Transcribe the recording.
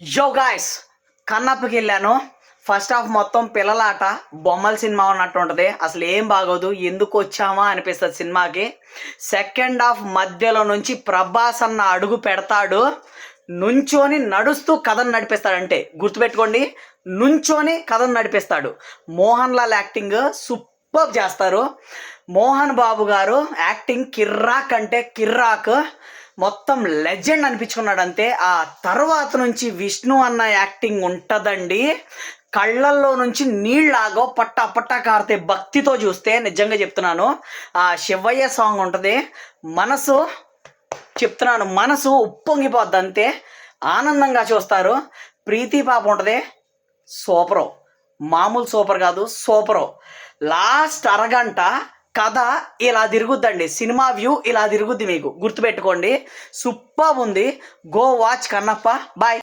యో గాయ్స్, కన్నప్పకి వెళ్ళాను. First half మొత్తం పిల్లలాట, బొమ్మల సినిమా ఉన్నట్టు ఉంటుంది. అసలు ఏం బాగోదు, ఎందుకు వచ్చామా అనిపిస్తుంది సినిమాకి. సెకండ్ హాఫ్ మధ్యలో నుంచి ప్రభాస్ అన్న అడుగు పెడతాడు, నుంచోని నడుస్తూ కథను నడిపిస్తాడు. అంటే గుర్తుపెట్టుకోండి, నుంచోని కథను నడిపిస్తాడు. మోహన్ లాల్ యాక్టింగ్ సూపర్ చేస్తారు. మోహన్ బాబు గారు యాక్టింగ్ కిర్రాక్ అంటే కిర్రాక్, మొత్తం లెజెండ్ అనిపించుకున్నాడు అంతే. ఆ తర్వాత నుంచి విష్ణు అన్న యాక్టింగ్ ఉంటుందండి, కళ్ళల్లో నుంచి నీళ్ళలాగో పట్టా పట్టా కారితే భక్తితో చూస్తే. నిజంగా చెప్తున్నాను, ఆ శివయ్య సాంగ్ ఉంటుంది, మనసు చెప్తున్నాను, మనసు ఉప్పొంగిపోద్ది అంతే. ఆనందంగా చూస్తారు. ప్రీతి పాప ఉంటుంది, సూపరు, మామూలు సూపర్ కాదు, సూపరు. లాస్ట్ అరగంట కథ ఇలా తిరుగుద్దండి, సినిమా వ్యూ ఇలా తిరుగుద్ది, మీకు గుర్తుపెట్టుకోండి. సూపర్ ఉంది. Go watch Kannappa. బాయ్.